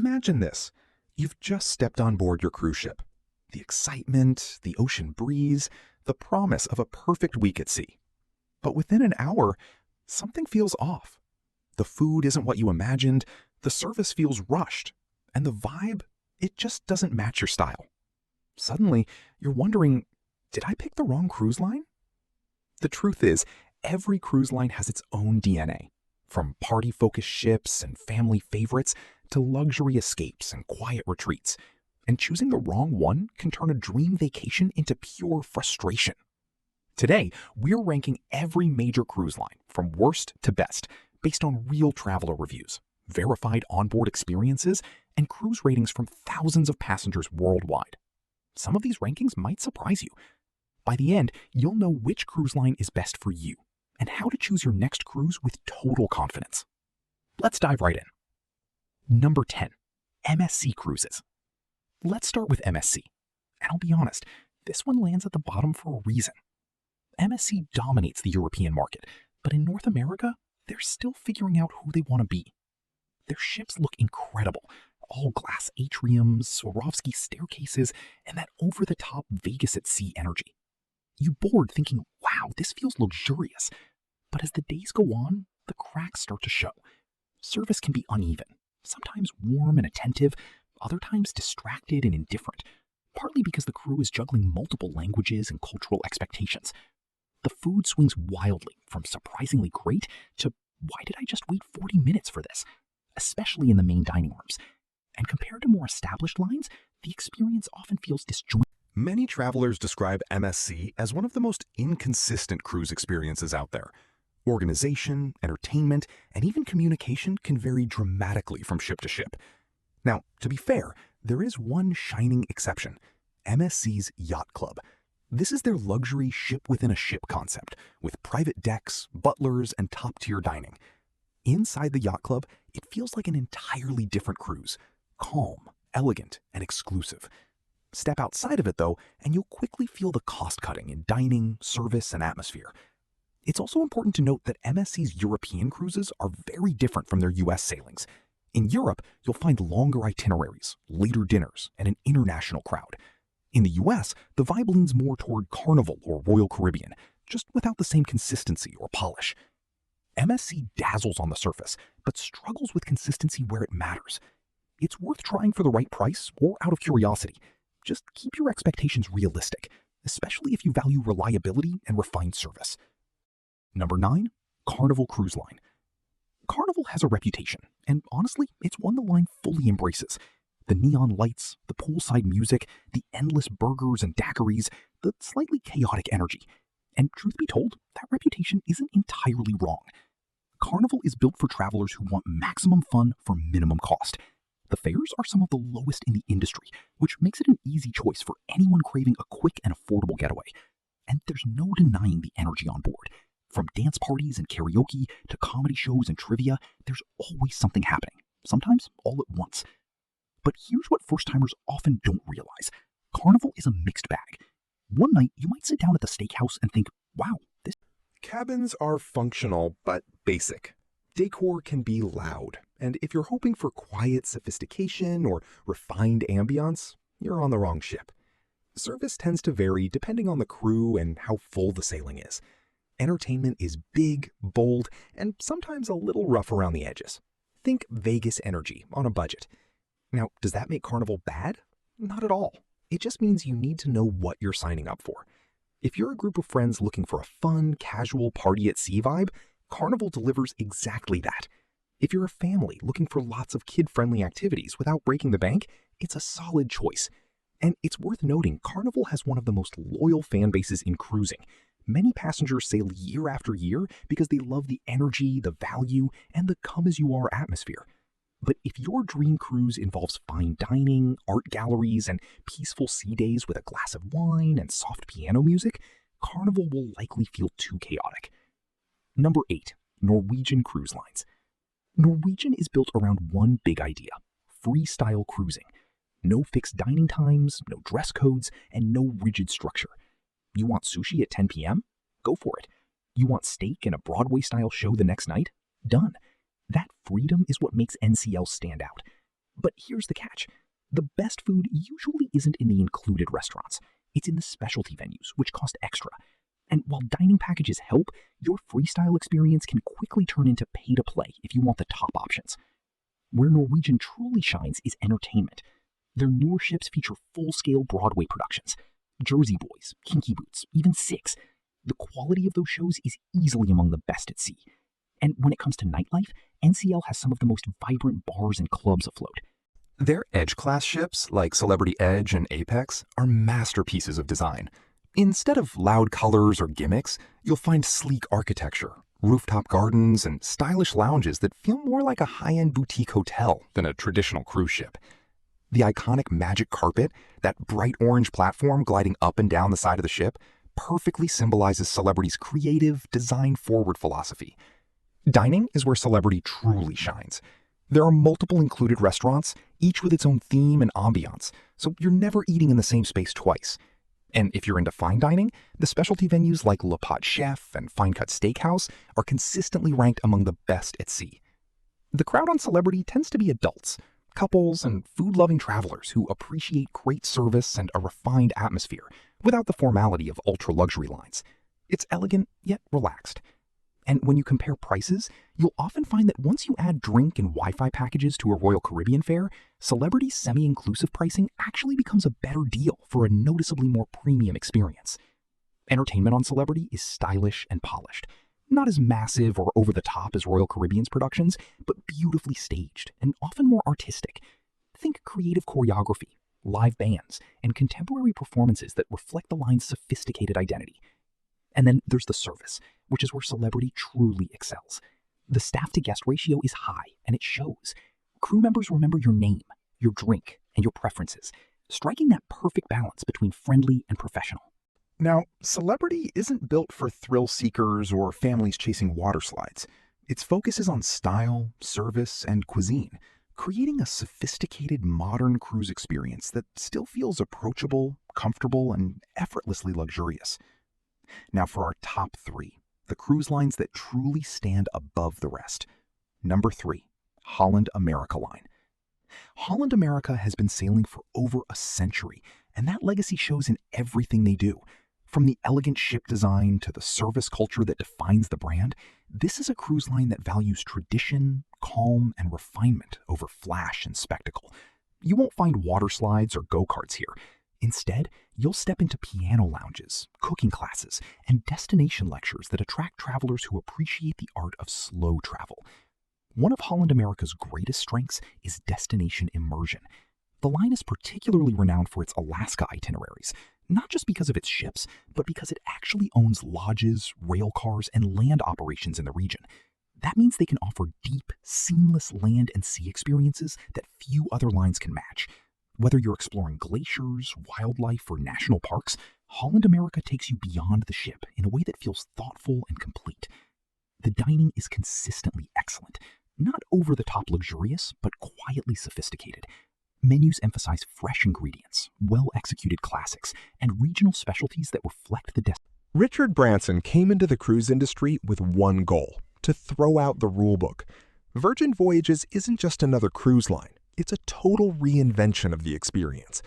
Imagine this. You've just stepped on board your cruise ship. The excitement, the ocean breeze, the promise of a perfect week at sea. But within an hour, something feels off. The food isn't what you imagined, the service feels rushed, and the vibe, it just doesn't match your style. Suddenly, you're wondering, did I pick the wrong cruise line? The truth is, every cruise line has its own DNA. From party-focused ships and family favorites to luxury escapes and quiet retreats. And choosing the wrong one can turn a dream vacation into pure frustration. Today, we're ranking every major cruise line from worst to best based on real traveler reviews, verified onboard experiences, and cruise ratings from thousands of passengers worldwide. Some of these rankings might surprise you. By the end, you'll know which cruise line is best for you and how to choose your next cruise with total confidence. Let's dive right in. Number 10. MSC Cruises. Let's start with MSC. And I'll be honest, this one lands at the bottom for a reason. MSC dominates the European market, but in North America, they're still figuring out who they want to be. Their ships look incredible. All glass atriums, Swarovski staircases, and that over-the-top Vegas at sea energy. You board thinking, wow, this feels luxurious. But as the days go on, the cracks start to show. Service can be uneven, sometimes warm and attentive, other times distracted and indifferent, partly because the crew is juggling multiple languages and cultural expectations. The food swings wildly from surprisingly great to why did I just wait 40 minutes for this, especially in the main dining rooms. And compared to more established lines, the experience often feels disjointed. Many travelers describe MSC as one of the most inconsistent cruise experiences out there. Organization, entertainment, and even communication can vary dramatically from ship to ship. Now, to be fair, there is one shining exception, MSC's Yacht Club. This is their luxury ship-within-a-ship concept, with private decks, butlers, and top-tier dining. Inside the Yacht Club, it feels like an entirely different cruise, calm, elegant, and exclusive. Step outside of it, though, and you'll quickly feel the cost-cutting in dining, service, and atmosphere. It's also important to note that MSC's European cruises are very different from their US sailings. In Europe, you'll find longer itineraries, later dinners, and an international crowd. In the US, the vibe leans more toward Carnival or Royal Caribbean, just without the same consistency or polish. MSC dazzles on the surface, but struggles with consistency where it matters. It's worth trying for the right price or out of curiosity. Just keep your expectations realistic, especially if you value reliability and refined service. Number 9. Carnival Cruise Line. Carnival has a reputation, and honestly, it's one the line fully embraces. The neon lights, the poolside music, the endless burgers and daiquiris, the slightly chaotic energy. And truth be told, that reputation isn't entirely wrong. Carnival is built for travelers who want maximum fun for minimum cost. The fares are some of the lowest in the industry, which makes it an easy choice for anyone craving a quick and affordable getaway. And there's no denying the energy on board. From dance parties and karaoke to comedy shows and trivia, there's always something happening, sometimes all at once. But here's what first-timers often don't realize. Carnival is a mixed bag. One night, you might sit down at the steakhouse and think, wow, this... Cabins are functional but basic. Decor can be loud, and if you're hoping for quiet sophistication or refined ambiance, you're on the wrong ship. Service tends to vary depending on the crew and how full the sailing is. Entertainment is big, bold, and sometimes a little rough around the edges. Think Vegas energy on a budget. Now, does that make Carnival bad? Not at all. It just means you need to know what you're signing up for. If you're a group of friends looking for a fun, casual party at sea vibe, Carnival delivers exactly that. If you're a family looking for lots of kid-friendly activities without breaking the bank, it's a solid choice. And it's worth noting, Carnival has one of the most loyal fan bases in cruising. Many passengers sail year after year because they love the energy, the value, and the come-as-you-are atmosphere. But if your dream cruise involves fine dining, art galleries, and peaceful sea days with a glass of wine and soft piano music, Carnival will likely feel too chaotic. Number 8. Norwegian Cruise Lines. Norwegian is built around one big idea: freestyle cruising. No fixed dining times, no dress codes, and no rigid structure. You want sushi at 10 p.m.? Go for it. You want steak and a Broadway-style show the next night? Done. That freedom is what makes NCL stand out. But here's the catch. The best food usually isn't in the included restaurants. It's in the specialty venues, which cost extra. And while dining packages help, your freestyle experience can quickly turn into pay-to-play if you want the top options. Where Norwegian truly shines is entertainment. Their newer ships feature full-scale Broadway productions. Jersey Boys, Kinky Boots, even Six. The quality of those shows is easily among the best at sea. And when it comes to nightlife, NCL has some of the most vibrant bars and clubs afloat. Their Edge-class ships, like Celebrity Edge and Apex, are masterpieces of design. Instead of loud colors or gimmicks, you'll find sleek architecture, rooftop gardens, and stylish lounges that feel more like a high-end boutique hotel than a traditional cruise ship. The iconic magic carpet, that bright orange platform gliding up and down the side of the ship, perfectly symbolizes Celebrity's creative, design-forward philosophy. Dining is where Celebrity truly shines. There are multiple included restaurants, each with its own theme and ambiance, so you're never eating in the same space twice. And if you're into fine dining, the specialty venues like Le Pot Chef and Fine Cut Steakhouse are consistently ranked among the best at sea. The crowd on Celebrity tends to be adults, couples, and food-loving travelers who appreciate great service and a refined atmosphere without the formality of ultra-luxury lines. It's elegant yet relaxed. And when you compare prices, you'll often find that once you add drink and Wi-Fi packages to a Royal Caribbean fare, Celebrity's semi-inclusive pricing actually becomes a better deal for a noticeably more premium experience. Entertainment on Celebrity is stylish and polished. Not as massive or over-the-top as Royal Caribbean's productions, but beautifully staged and often more artistic. Think creative choreography, live bands, and contemporary performances that reflect the line's sophisticated identity. And then there's the service, which is where Celebrity truly excels. The staff-to-guest ratio is high, and it shows. Crew members remember your name, your drink, and your preferences, striking that perfect balance between friendly and professional. Now, Celebrity isn't built for thrill seekers or families chasing water slides. Its focus is on style, service, and cuisine, creating a sophisticated modern cruise experience that still feels approachable, comfortable, and effortlessly luxurious. Now for our top 3, the cruise lines that truly stand above the rest. Number 3, Holland America Line. Holland America has been sailing for over a century, and that legacy shows in everything they do. From the elegant ship design to the service culture that defines the brand, this is a cruise line that values tradition, calm, and refinement over flash and spectacle. You won't find water slides or go-karts here. Instead, you'll step into piano lounges, cooking classes, and destination lectures that attract travelers who appreciate the art of slow travel. One of Holland America's greatest strengths is destination immersion. The line is particularly renowned for its Alaska itineraries, not just because of its ships, but because it actually owns lodges, rail cars, and land operations in the region. That means they can offer deep, seamless land and sea experiences that few other lines can match. Whether you're exploring glaciers, wildlife, or national parks, Holland America takes you beyond the ship in a way that feels thoughtful and complete. The dining is consistently excellent, not over-the-top luxurious, but quietly sophisticated. Menus emphasize fresh ingredients, well-executed classics, and regional specialties that reflect the Richard Branson came into the cruise industry with one goal: to throw out the rulebook. Virgin Voyages isn't just another cruise line. It's a total reinvention of the experience.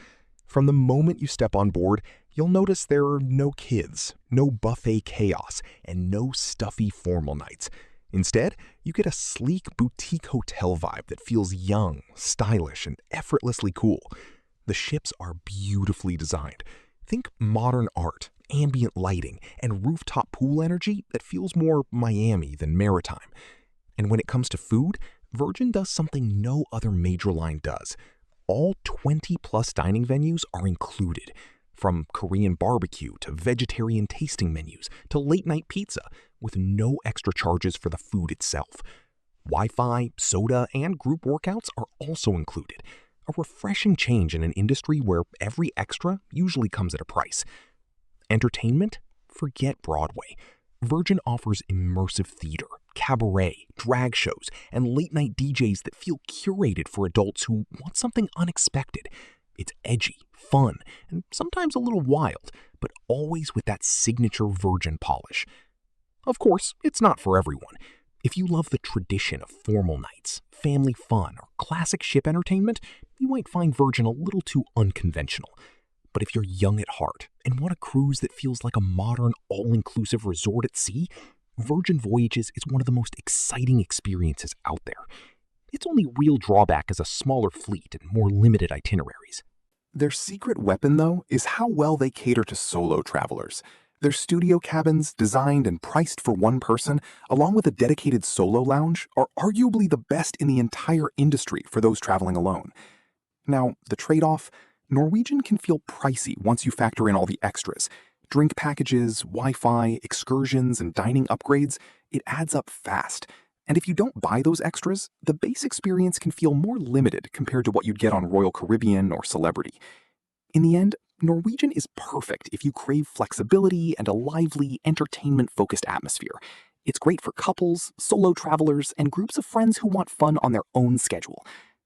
From the moment you step on board, you'll notice there are no kids, no buffet chaos, and no stuffy formal nights. Instead, you get a sleek boutique hotel vibe that feels young, stylish, and effortlessly cool. The ships are beautifully designed. Think modern art, ambient lighting, and rooftop pool energy that feels more Miami than maritime. And when it comes to food, Virgin does something no other major line does. All 20-plus dining venues are included, from Korean barbecue to vegetarian tasting menus to late-night pizza, with no extra charges for the food itself. Wi-Fi, soda, and group workouts are also included, a refreshing change in an industry where every extra usually comes at a price. Entertainment? Forget Broadway. Virgin offers immersive theater, cabaret, drag shows, and late-night DJs that feel curated for adults who want something unexpected. It's edgy, fun, and sometimes a little wild, but always with that signature Virgin polish. Of course, it's not for everyone. If you love the tradition of formal nights, family fun, or classic ship entertainment, you might find Virgin a little too unconventional. But if you're young at heart and want a cruise that feels like a modern, all-inclusive resort at sea, Virgin Voyages is one of the most exciting experiences out there. Its only real drawback is a smaller fleet and more limited itineraries. Their secret weapon, though, is how well they cater to solo travelers. Their studio cabins, designed and priced for one person, along with a dedicated solo lounge, are arguably the best in the entire industry for those traveling alone. Now, the trade-off? Norwegian can feel pricey once you factor in all the extras. Drink packages, Wi-Fi, excursions, and dining upgrades. It adds up fast. And if you don't buy those extras, the base experience can feel more limited compared to what you'd get on Royal Caribbean or Celebrity. In the end, Norwegian is perfect if you crave flexibility and a lively, entertainment-focused atmosphere. It's great for couples, solo travelers, and groups of friends who want fun on their own schedule.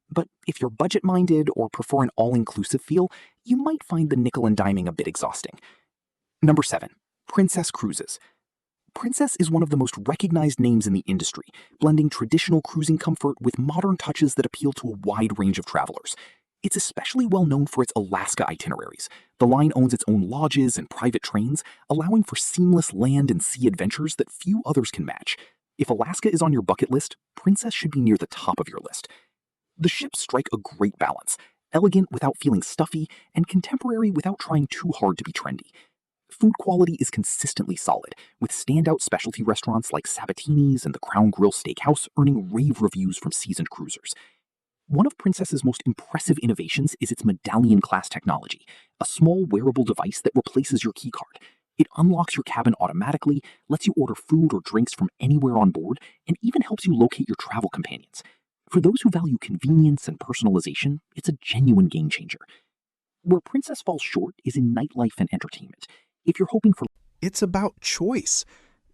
But if you're budget-minded or prefer an all-inclusive feel, you might find the nickel and diming a bit exhausting. Number 7. Princess Cruises. Princess is one of the most recognized names in the industry, blending traditional cruising comfort with modern touches that appeal to a wide range of travelers. It's especially well known for its Alaska itineraries. The line owns its own lodges and private trains, allowing for seamless land and sea adventures that few others can match. If Alaska is on your bucket list, Princess should be near the top of your list. The ships strike a great balance, elegant without feeling stuffy, and contemporary without trying too hard to be trendy. Food quality is consistently solid, with standout specialty restaurants like Sabatini's and the Crown Grill Steakhouse earning rave reviews from seasoned cruisers. One of Princess's most impressive innovations is its medallion-class technology, a small wearable device that replaces your keycard. It unlocks your cabin automatically, lets you order food or drinks from anywhere on board, and even helps you locate your travel companions. For those who value convenience and personalization, it's a genuine game changer. Where Princess falls short is in nightlife and entertainment. If you're hoping for... It's about choice.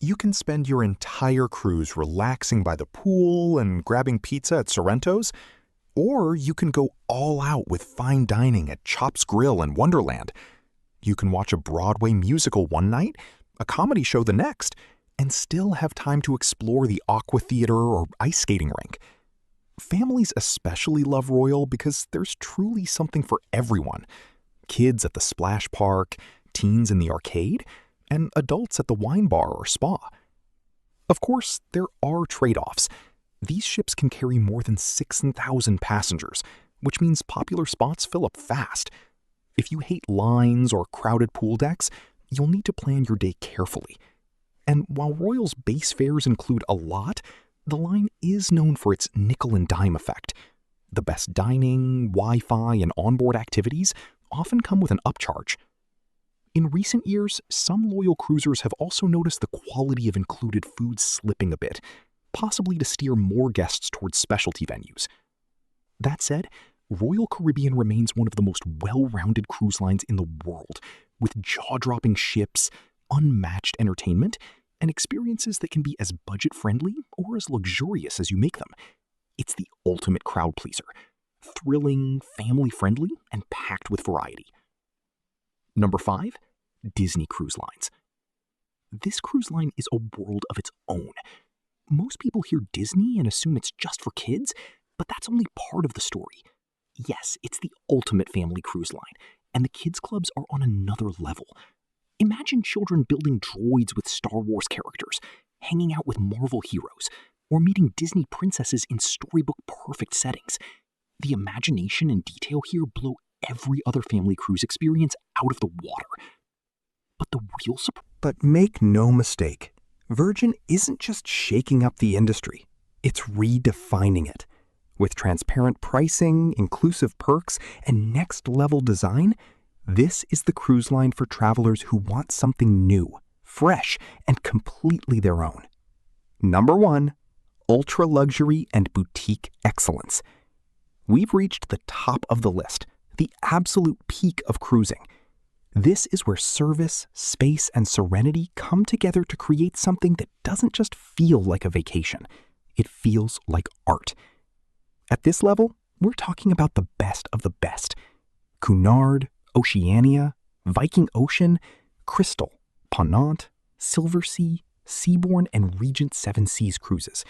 You can spend your entire cruise relaxing by the pool and grabbing pizza at Sorrento's, or you can go all out with fine dining at Chops Grill and Wonderland. You can watch a Broadway musical one night, a comedy show the next, and still have time to explore the Aqua Theater or ice skating rink. Families especially love Royal because there's truly something for everyone. Kids at the splash park, teens in the arcade, and adults at the wine bar or spa. Of course, there are trade-offs. These ships can carry more than 6,000 passengers, which means popular spots fill up fast. If you hate lines or crowded pool decks, you'll need to plan your day carefully. And while Royal's base fares include a lot, the line is known for its nickel and dime effect. The best dining, Wi-Fi, and onboard activities often come with an upcharge. In recent years, some loyal cruisers have also noticed the quality of included food slipping a bit, possibly to steer more guests towards specialty venues. That said, Royal Caribbean remains one of the most well-rounded cruise lines in the world, with jaw-dropping ships, unmatched entertainment, and experiences that can be as budget-friendly or as luxurious as you make them. It's the ultimate crowd pleaser, thrilling, family-friendly, and packed with variety. Number 5, Disney Cruise Lines. This cruise line is a world of its own. Most people hear Disney and assume it's just for kids, but that's only part of the story. Yes, it's the ultimate family cruise line, and the kids' clubs are on another level. Imagine children building droids with Star Wars characters, hanging out with Marvel heroes, or meeting Disney princesses in storybook-perfect settings. The imagination and detail here blow every other family cruise experience out of the water. But the real surprise... But make no mistake, Virgin isn't just shaking up the industry, it's redefining it. With transparent pricing, inclusive perks, and next-level design, this is the cruise line for travelers who want something new, fresh, and completely their own. Number 1, ultra-luxury and boutique excellence. We've reached the top of the list, the absolute peak of cruising. This is where service, space, and serenity come together to create something that doesn't just feel like a vacation. It feels like art. At this level, we're talking about the best of the best. Cunard, Oceania, Viking Ocean, Crystal, Ponant, Silversea, Seabourn, and Regent Seven Seas cruises.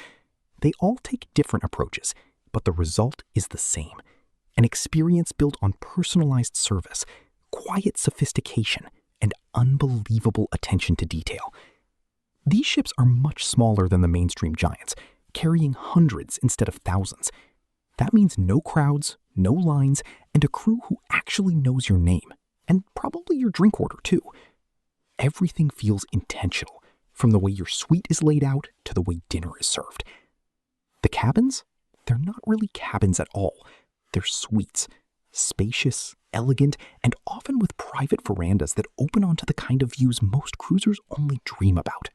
They all take different approaches, but the result is the same. An experience built on personalized service, quiet sophistication, and unbelievable attention to detail. These ships are much smaller than the mainstream giants, carrying hundreds instead of thousands. That means no crowds, no lines, and a crew who actually knows your name, and probably your drink order too. Everything feels intentional, from the way your suite is laid out to the way dinner is served. The cabins? They're not really cabins at all. They're suites, spacious, elegant, and often with private verandas that open onto the kind of views most cruisers only dream about.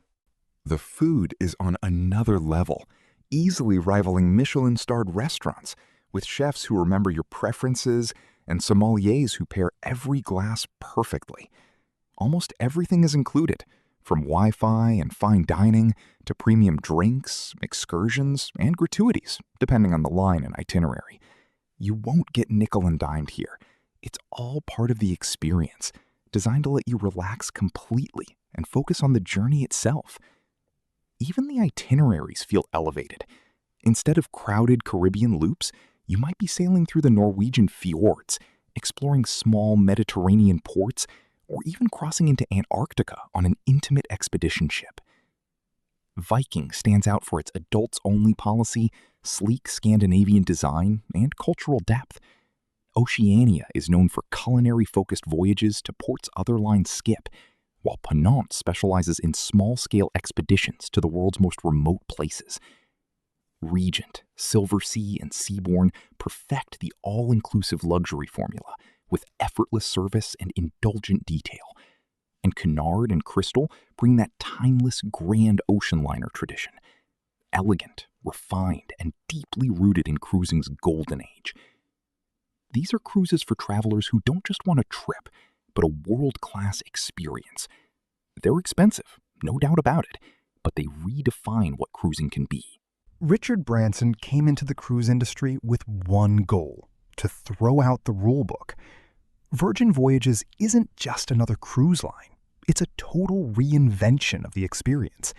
The food is on another level, easily rivaling Michelin-starred restaurants, with chefs who remember your preferences and sommeliers who pair every glass perfectly. Almost everything is included, from Wi-Fi and fine dining to premium drinks, excursions, and gratuities, depending on the line and itinerary. You won't get nickel and dimed here. It's all part of the experience, designed to let you relax completely and focus on the journey itself. Even the itineraries feel elevated. Instead of crowded Caribbean loops, you might be sailing through the Norwegian fjords, exploring small Mediterranean ports, or even crossing into Antarctica on an intimate expedition ship. Viking stands out for its adults-only policy, sleek Scandinavian design, and cultural depth. Oceania is known for culinary-focused voyages to ports other lines skip, while Ponant specializes in small-scale expeditions to the world's most remote places. Regent, Silversea, and Seabourn perfect the all-inclusive luxury formula with effortless service and indulgent detail. And Cunard and Crystal bring that timeless grand ocean liner tradition. Elegant, refined, and deeply rooted in cruising's golden age. These are cruises for travelers who don't just want a trip, but a world-class experience. They're expensive, no doubt about it, but they redefine what cruising can be. Richard Branson came into the cruise industry with one goal: to throw out the rulebook. Virgin Voyages isn't just another cruise line. It's a total reinvention of the experience.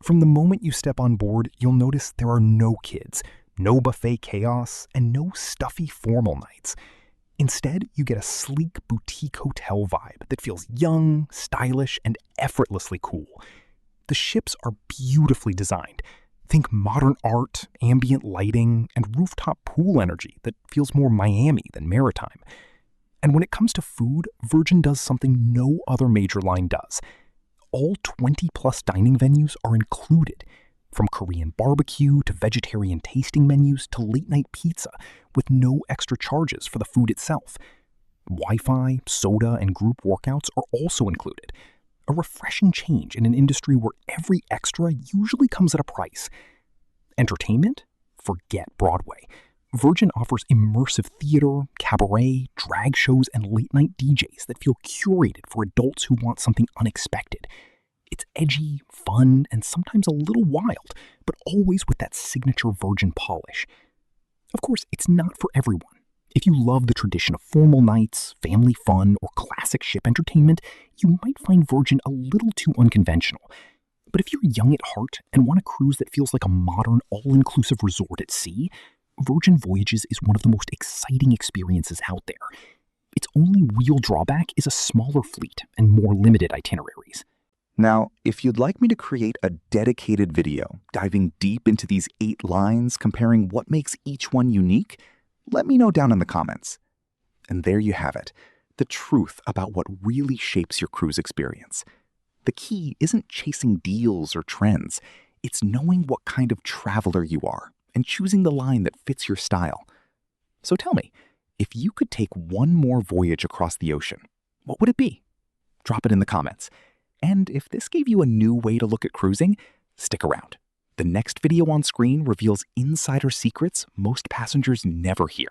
From the moment you step on board, you'll notice there are no kids, no buffet chaos, and no stuffy formal nights. Instead, you get a sleek boutique hotel vibe that feels young, stylish, and effortlessly cool. The ships are beautifully designed. Think modern art, ambient lighting, and rooftop pool energy that feels more Miami than maritime. And when it comes to food, Virgin does something no other major line does. All 20-plus dining venues are included, from Korean barbecue to vegetarian tasting menus to late-night pizza, with no extra charges for the food itself. Wi-Fi, soda, and group workouts are also included, a refreshing change in an industry where every extra usually comes at a price. Entertainment? Forget Broadway. Virgin offers immersive theater, cabaret, drag shows, and late-night DJs that feel curated for adults who want something unexpected. It's edgy, fun, and sometimes a little wild, but always with that signature Virgin polish. Of course, it's not for everyone. If you love the tradition of formal nights, family fun, or classic ship entertainment, you might find Virgin a little too unconventional. But if you're young at heart and want a cruise that feels like a modern, all-inclusive resort at sea, Virgin Voyages is one of the most exciting experiences out there. Its only real drawback is a smaller fleet and more limited itineraries. Now, if you'd like me to create a dedicated video diving deep into these 8 lines, comparing what makes each one unique, let me know down in the comments. And there you have it, the truth about what really shapes your cruise experience. The key isn't chasing deals or trends, it's knowing what kind of traveler you are and choosing the line that fits your style. So tell me, if you could take one more voyage across the ocean, what would it be? Drop it in the comments. And if this gave you a new way to look at cruising, stick around. The next video on screen reveals insider secrets most passengers never hear.